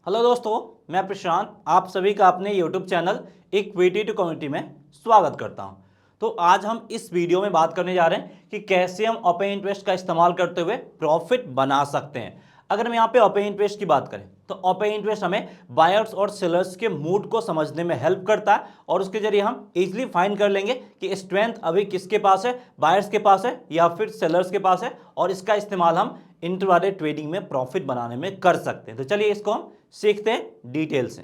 Hello दोस्तों, मैं प्रशांत आप सभी का अपने YouTube channel equity to community में स्वागत करता हूं। तो आज हम इस वीडियो में बात करने जा रहे हैं कि कैसे हम ओपन इंटरेस्ट का इस्तेमाल करते हुए प्रॉफिट बना सकते हैं। अगर हम यहाँ पे ओपन इंटरेस्ट की बात करें तो ओपन इंटरेस्ट हमें बायर्स और सेलर्स के मूड को समझने में हेल्प करता है और उसके जरिए हम इजीली फाइंड कर लेंगे कि स्ट्रेंथ अभी किसके पास है, बायर्स के पास है या फिर सेलर्स के पास है, और इसका इस्तेमाल हम इंट्राडे ट्रेडिंग में प्रॉफिट बनाने में कर सकते हैं। तो चलिए इसको हम सीखते हैं डिटेल से।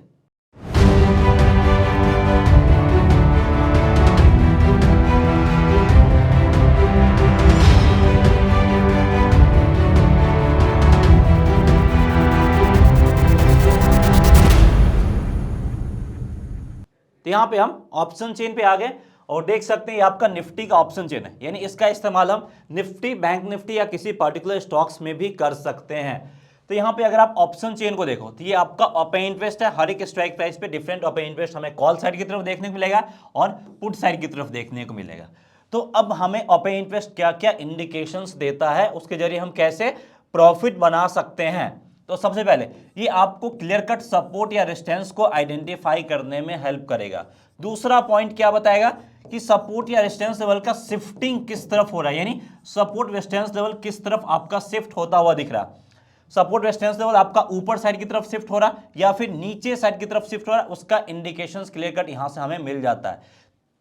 तो यहां पे हम ऑप्शन चेन पे आ गए और देख सकते हैं ये आपका निफ्टी का ऑप्शन चेन है, यानी इसका इस्तेमाल हम निफ्टी, बैंक निफ्टी या किसी पर्टिकुलर स्टॉक्स में भी कर सकते हैं। तो यहाँ पे अगर आप ऑप्शन चेन को देखो तो ये आपका ओपन इंटरेस्ट है। हर एक स्ट्राइक प्राइस पे डिफरेंट ओपन इंटरेस्ट हमें कॉल साइड की तरफ देखने को मिलेगा और पुट साइड की तरफ देखने को मिलेगा। तो अब हमें ओपन इंटरेस्ट क्या क्या इंडिकेशंस देता है, उसके जरिए हम कैसे प्रॉफिट बना सकते हैं। तो सबसे पहले ये आपको क्लियर कट सपोर्ट या रेजिस्टेंस को आइडेंटिफाई करने में हेल्प करेगा। दूसरा पॉइंट क्या बताएगा कि सपोर्ट या रेजिस्टेंस लेवल का शिफ्टिंग किस तरफ हो रहा है, यानी सपोर्ट रेजिस्टेंस लेवल किस तरफ आपका शिफ्ट होता हुआ दिख रहा। सपोर्ट रेजिस्टेंस लेवल आपका ऊपर साइड की तरफ शिफ्ट हो रहा या फिर नीचे साइड की तरफ शिफ्ट हो रहा, उसका इंडिकेशंस क्लियर कट यहां से हमें मिल जाता है।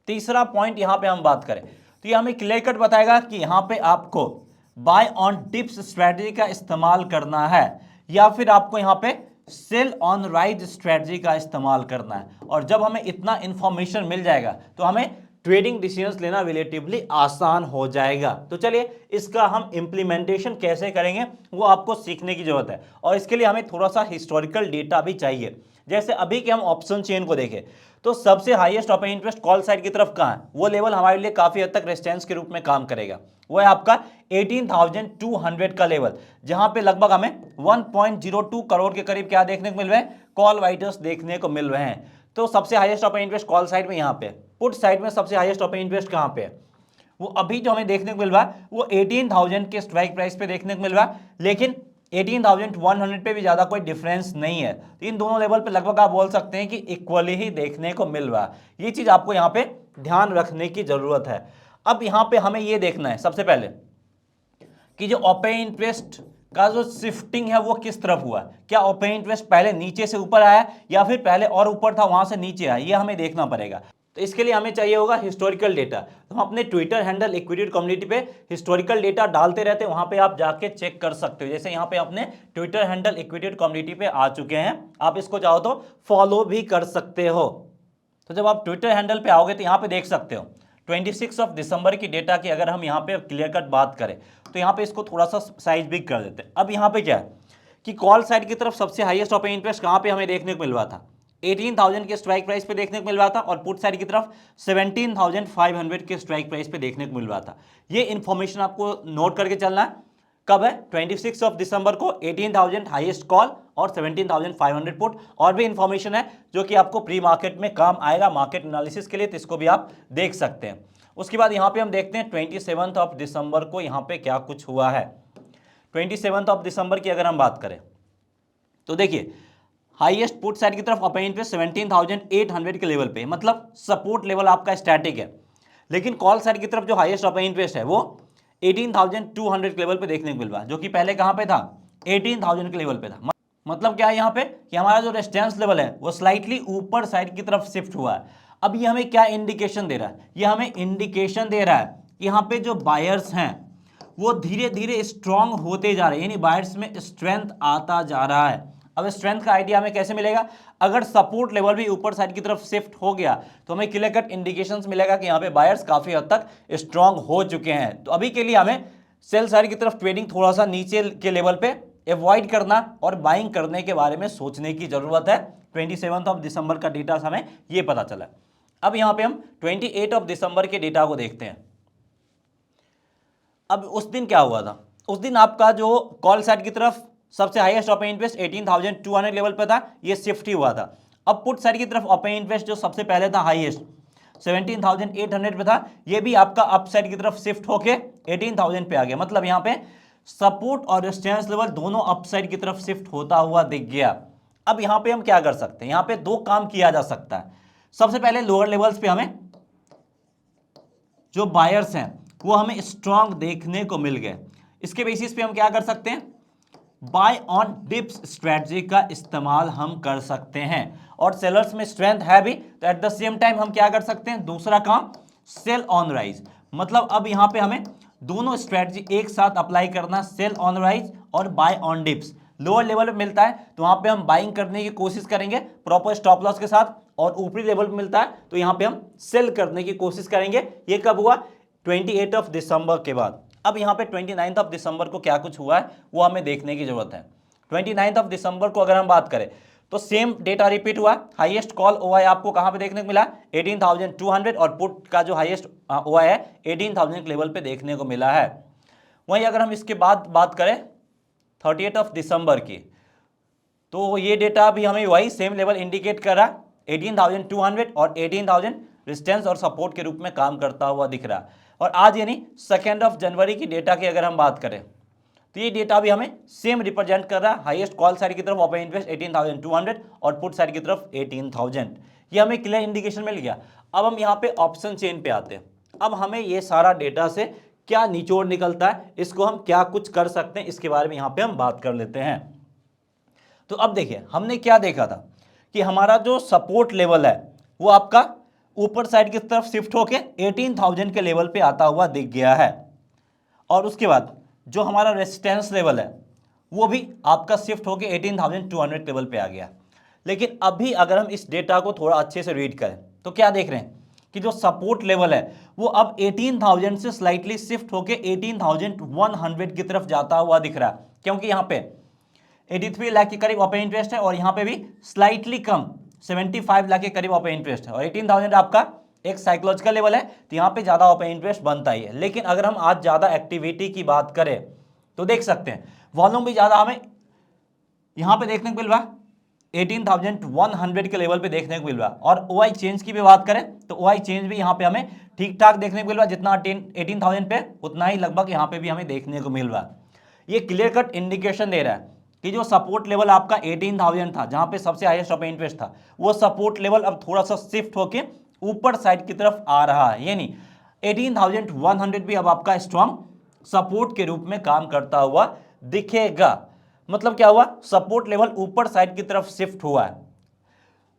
तीसरा पॉइंट यहां पे हम बात करें तो ये हमें क्लियर कट बताएगा कि यहां पे आपको बाय ऑन डिप्स स्ट्रेटजी का इस्तेमाल करना है या फिर आपको यहां पे सेल ऑन राइज स्ट्रेटजी का इस्तेमाल करना है। और जब हमें इतना इंफॉर्मेशन मिल जाएगा तो हमें ट्रेडिंग डिसीजंस लेना रिलेटिवली आसान हो जाएगा। तो चलिए इसका हम इंप्लीमेंटेशन कैसे करेंगे वो आपको सीखने की जरूरत है, और इसके लिए हमें थोड़ा सा हिस्टोरिकल डेटा भी चाहिए। जैसे अभी के हम ऑप्शन चेन को देखें तो सबसे highest open interest call side की तरफ कहां है, वो लेवल हमारे लिए काफी हद तक रेजिस्टेंस के रूप में काम करेगा। वो है आपका 18,200 का लेवल, जहां पे लगभग हमें 1.02 करोड़ के करीब क्या देखने को मिल रहे हैं, कॉल राइटर्स देखने को मिल रहे हैं। तो सबसे highest open interest call side में यहां पे, पुट साइड में सबसे हाईएस्ट ओपन इंटरेस्ट कहां पे है, वो अभी जो हमें देखने को मिल रहा है वो 18,000 के स्ट्राइक प्राइस पे देखने को मिल रहा है, लेकिन 18,100 पे भी ज्यादा कोई डिफरेंस नहीं है। तो इन दोनों लेवल पे लगभग आप बोल सकते हैं कि इक्वली ही देखने को मिल रहा है। ये चीज आपको यहां पे ध्यान रखने की जरूरत है। अब यहां पे हमें ये देखना है सबसे पहले कि जो ओपन इंटरेस्ट का जो शिफ्टिंग है वो किस तरफ हुआ है। क्या ओपन इंटरेस्ट पहले नीचे से ऊपर आया या फिर पहले और ऊपर था वहां से नीचे आया, ये हमें देखना पड़ेगा। तो इसके लिए हमें चाहिए होगा हिस्टोरिकल डेटा। तो हम अपने ट्विटर हैंडल इक्विटी कम्युनिटी पे हिस्टोरिकल डेटा डालते रहते हैं, वहां पे आप जाके चेक कर सकते हो। जैसे यहाँ पे अपने ट्विटर हैंडल इक्विटी कम्युनिटी पे आ चुके हैं, आप इसको चाहो तो फॉलो भी कर सकते हो। तो जब आप ट्विटर हैंडल पे आओगे तो यहाँ पे देख सकते हो 26 दिसंबर की डेटा की अगर हम यहाँ पे क्लियर कट बात करें तो यहाँ पे इसको थोड़ा सा साइज बिग कर देते हैं। अब यहाँ पे क्या है कि कॉल साइड की तरफ सबसे हाईएस्ट ओपन इंटरेस्ट कहाँ पे हमें देखने को मिल रहा था, 18,000 के स्ट्राइक प्राइस पे देखने को मिल रहा था, और पुट साइड की तरफ 17,500 के स्ट्राइक प्राइस पे देखने को मिल रहा था। ये इंफॉर्मेशन आपको नोट करके चलना है। कब है, 26 दिसंबर को 18,000 हाईएस्ट कॉल और 17,500 पुट। और भी इंफॉर्मेशन है जो कि आपको प्री मार्केट में काम आएगा मार्केट एनालिसिस के लिए, तो इसको भी आप देख सकते हैं। उसके बाद यहाँ पे हम देखते हैं 27 दिसंबर को यहाँ पे क्या कुछ हुआ है। 27 दिसंबर की अगर हम बात करें तो देखिए हाईएस्ट पुट साइड की तरफ ओपन इंटरेस्ट 17,800 के लेवल पे, मतलब सपोर्ट लेवल आपका स्टैटिक है। लेकिन कॉल साइड की तरफ जो हाईएस्ट ओपन इंटरेस्ट है वो 18,200 के लेवल पे देखने को मिल रहा है, जो कि पहले कहां पे था, 18,000 के लेवल पे था। मतलब क्या है यहाँ पे कि हमारा जो रेजिस्टेंस लेवल है वो स्लाइटली ऊपर साइड की तरफ शिफ्ट हुआ है। अब ये हमें क्या इंडिकेशन दे रहा है, ये हमें इंडिकेशन दे रहा है कि यहाँ पे जो बायर्स हैं वो धीरे धीरे स्ट्रांग होते जा रहे हैं, यानी बायर्स में स्ट्रेंथ आता जा रहा है। अब स्ट्रेंथ का आइडिया हमें कैसे मिलेगा, अगर सपोर्ट लेवल भी ऊपर साइड की तरफ शिफ्ट हो गया तो हमें क्लियर कट इंडिकेशंस मिलेगा कि यहाँ पे बायर्स काफी हद तक स्ट्रांग हो चुके हैं। तो अभी के लिए हमें सेल साइड की तरफ ट्रेडिंग थोड़ा सा नीचे के लेवल पे अवॉइड करना और बाइंग करने के बारे में सोचने की जरूरत है। 27 दिसंबर का डेटा हमें ये पता चला। अब यहाँ पे हम 28 दिसंबर के डेटा को देखते हैं। अब उस दिन क्या हुआ था, उस दिन आपका जो कॉल साइड की तरफ सबसे हाईएस्ट ओपन इंटरेस्ट 18,200 लेवल पे था, ये शिफ्ट ही हुआ था। अब पुट साइड की तरफ ओपन इंटरेस्ट जो सबसे पहले था हाईएस्ट 17,800 पे था, ये भी आपका अप साइड की तरफ शिफ्ट होके 18,000 पे आ गया। मतलब यहाँ पे सपोर्ट और रेजिस्टेंस लेवल दोनों अप साइड की तरफ शिफ्ट होता हुआ दिख गया। अब यहां पे हम क्या कर सकते हैं, यहां पे दो काम किया जा सकता है। सबसे पहले लोअर लेवल्स पे हमें जो बायर्स हैं वो हमें स्ट्रांग देखने को मिल गए, इसके बेसिस पे हम क्या कर सकते हैं, बाय ऑन डिप्स स्ट्रेटजी का इस्तेमाल हम कर सकते हैं। और सेलर्स में स्ट्रेंथ है भी, तो एट द सेम टाइम हम क्या कर सकते हैं, दूसरा काम सेल ऑन राइज। मतलब अब यहां पे हमें दोनों स्ट्रेटजी एक साथ अप्लाई करना, सेल ऑन राइज और buy on dips. Lower level पे मिलता है तो वहां पे हम बाइंग करने की कोशिश करेंगे प्रॉपर स्टॉप लॉस के साथ, और ऊपरी लेवल पे मिलता है तो यहां पे हम सेल करने की कोशिश करेंगे। ये कब हुआ, 28 ऑफ दिसंबर के बाद। अब यहाँ पे 29 ऑफ दिसंबर को क्या कुछ हुआ है वो हमें देखने की जरूरत है। 29 ऑफ दिसंबर को अगर हम बात करें तो सेम डेटा रिपीट हुआ। हाईएस्ट कॉल ओआई आपको कहाँ पे देखने को मिला, 18,200, और पुट का जो हाईएस्ट ओआई है 18,000 के लेवल पे देखने को मिला है। वहीं अगर हम इसके बाद बात करें 30 ऑफ दिसंबर की, तो ये डेटा भी हमें वही सेम लेवल इंडिकेट कर रहा है, 18,200 और 18,000 रेजिस्टेंस और सपोर्ट के रूप में काम करता हुआ दिख रहा है। और आज यानी 2 ऑफ जनवरी की डेटा की अगर हम बात करें तो ये डेटा भी हमें सेम रिप्रेजेंट कर रहा है। हाईएस्ट कॉल साइड की तरफ ओपन इंटरेस्ट 18,200 और पुट साइड की तरफ 18,000। ये हमें क्लियर इंडिकेशन मिल गया। अब हम यहाँ पे ऑप्शन चेन पे आते हैं। अब हमें ये सारा डेटा से क्या निचोड़ निकलता है, इसको हम क्या कुछ कर सकते हैं, इसके बारे में यहाँ पे हम बात कर लेते हैं। तो अब देखिए हमने क्या देखा था कि हमारा जो सपोर्ट लेवल है वो आपका ऊपर साइड की तरफ शिफ्ट होके 18,000 के लेवल पे आता हुआ दिख गया है, और उसके बाद जो हमारा रेजिस्टेंस लेवल है वो भी आपका शिफ्ट होके 18,200 लेवल पे आ गया। लेकिन अभी अगर हम इस डेटा को थोड़ा अच्छे से रीड करें तो क्या देख रहे हैं कि जो सपोर्ट लेवल है वो अब 18,000 से स्लाइटली शिफ्ट होके 18,100 की तरफ जाता हुआ दिख रहा है, क्योंकि यहाँ पे 83 लाख के करीब ओपन इंटरेस्ट है और यहाँ पे भी स्लाइटली कम 75 लाख के करीब ओपन इंटरेस्ट है, और 18,000 आपका एक साइकोलॉजिकल लेवल है, तो यहाँ पे ज़्यादा ओपन इंटरेस्ट बनता ही है। लेकिन अगर हम आज ज़्यादा एक्टिविटी की बात करें तो देख सकते हैं वॉल्यूम भी ज़्यादा हमें यहाँ पे देखने को मिल रहा है, 18,100 के लेवल पे देखने को मिल रहा है। और ओआई चेंज की भी बात करें तो ओआई चेंज भी यहाँ पे हमें ठीक ठाक देखने को मिल रहा है, जितना 18,000 पे उतना ही लगभग यहाँ पे भी हमें देखने को मिल रहा है। ये क्लियर कट इंडिकेशन दे रहा है कि जो सपोर्ट लेवल आपका 18,000 था, जहां पे सबसे हाईएस्ट ओपन इंटरेस्ट था, वो सपोर्ट लेवल अब थोड़ा सा शिफ्ट होके ऊपर साइड की तरफ आ रहा है, यानी 18,100 भी अब आपका स्ट्रॉन्ग सपोर्ट के रूप में काम करता हुआ दिखेगा। मतलब क्या हुआ, सपोर्ट लेवल ऊपर साइड की तरफ शिफ्ट हुआ है।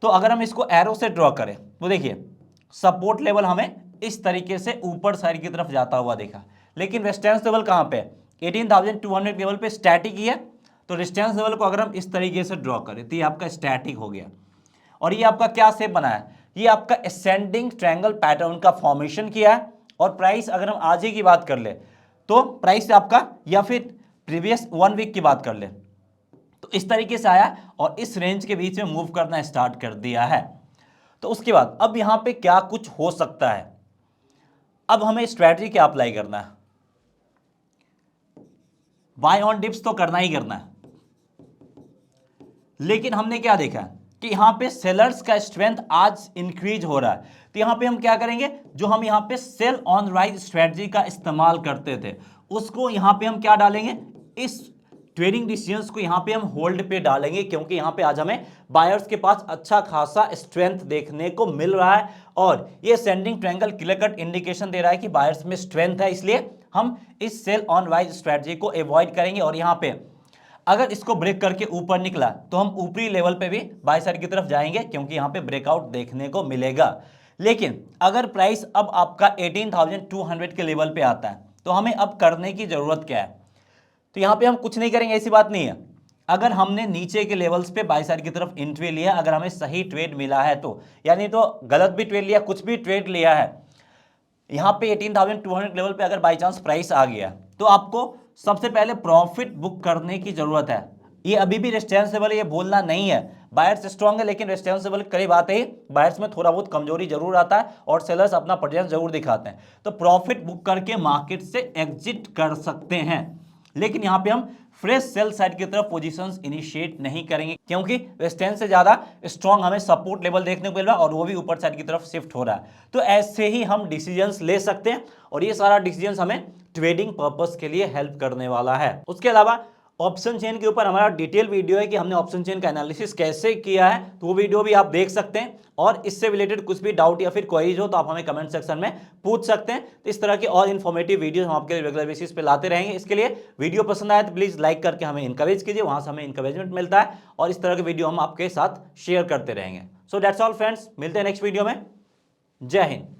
तो अगर हम इसको एरो से ड्रॉ करें तो देखिए सपोर्ट लेवल हमें इस तरीके से ऊपर साइड की तरफ जाता हुआ देखा, लेकिन रेजिस्टेंस लेवल कहां पे, 18,200 लेवल पे स्टैटिक ही है। तो रेजिस्टेंस लेवल को अगर हम इस तरीके से ड्रॉ करें तो ये आपका स्टैटिक हो गया, और ये आपका क्या शेप बना है, ये आपका असेंडिंग ट्रायंगल पैटर्न का फॉर्मेशन किया है। और प्राइस अगर हम आज ही की बात कर ले तो प्राइस आपका, या फिर प्रीवियस 1 वीक की बात कर ले, तो इस तरीके से आया और इस रेंज के बीच में मूव करना स्टार्ट कर दिया है। तो उसके बाद अब यहां पे क्या कुछ हो सकता है, अब हमें स्ट्रैटेजी क्या अप्लाई करना है, बाय ऑन डिप्स तो करना ही करना है। लेकिन हमने क्या देखा कि यहां पे सेलर्स का स्ट्रेंथ आज इंक्रीज हो रहा है, तो यहां पे हम क्या करेंगे, जो हम यहां पे सेल ऑन राइज स्ट्रेटजी का इस्तेमाल करते थे उसको यहां पे हम क्या डालेंगे, इस ट्रेडिंग डिसीजंस को यहां पे हम होल्ड पे डालेंगे, क्योंकि यहां पे आज हमें बायर्स के पास अच्छा खासा स्ट्रेंथ देखने को मिल रहा है। और ये sending triangle clear cut indication दे रहा है कि बायर्स में स्ट्रेंथ है, इसलिए हम इस सेल ऑन राइज स्ट्रेटजी को अवॉइड करेंगे। और यहां पे अगर इसको ब्रेक करके ऊपर निकला तो हम ऊपरी लेवल पे भी बाय साइड की तरफ जाएंगे, क्योंकि यहां पे ब्रेकआउट देखने को मिलेगा। लेकिन अगर प्राइस अब आपका 18,200 के लेवल पे आता है तो हमें अब करने की जरूरत क्या है, तो यहां पे हम कुछ नहीं करेंगे, ऐसी बात नहीं है। अगर हमने नीचे के लेवल्स पे बाय साइड की तरफ एंट्री लिया, अगर हमें सही ट्रेड मिला है तो, यानी तो गलत भी ट्रेड लिया, कुछ भी ट्रेड लिया है, यहां पे 18,200 लेवल पे अगर बाय चांस प्राइस आ गया तो आपको सबसे पहले प्रॉफिट बुक करने की जरूरत है। ये अभी भी रेजिस्टेंस लेवल, ये बोलना नहीं है बायर्स स्ट्रांग है, लेकिन रेजिस्टेंस लेवल करीब आते ही बायर्स में थोड़ा बहुत कमजोरी जरूर आता है और सेलर्स अपना प्रेजेंस जरूर दिखाते हैं, तो प्रॉफिट बुक करके मार्केट से एग्जिट कर सकते हैं। लेकिन यहां पे हम फ्रेश सेल साइड की तरफ पोजीशंस इनिशिएट नहीं करेंगे, क्योंकि रेजिस्टेंस से ज्यादा स्ट्रांग हमें सपोर्ट लेवल देखने को मिल रहा है और वो भी ऊपर साइड की तरफ शिफ्ट हो रहा है। तो ऐसे ही हम डिसीजंस ले सकते हैं और ये सारा डिसीजंस हमें ट्रेडिंग पर्पस के लिए हेल्प करने वाला है। उसके अलावा ऑप्शन चेन के ऊपर हमारा डिटेल वीडियो है कि हमने ऑप्शन चेन का एनालिसिस कैसे किया है, तो वो वीडियो भी आप देख सकते हैं। और इससे रिलेटेड कुछ भी डाउट या फिर क्वेरीज हो तो आप हमें कमेंट सेक्शन में पूछ सकते हैं। तो इस तरह की और इन्फॉर्मेटिव वीडियो हम आपके लिए रेगुलर बेसिस पे लाते रहेंगे। इसके लिए वीडियो पसंद आए तो प्लीज लाइक करके हमें इनकरेज कीजिए, वहां से हमें इंकरेजमेंट मिलता है और इस तरह के वीडियो हम आपके साथ शेयर करते रहेंगे। सो दैट्स ऑल फ्रेंड्स, मिलते हैं नेक्स्ट वीडियो में। जय हिंद।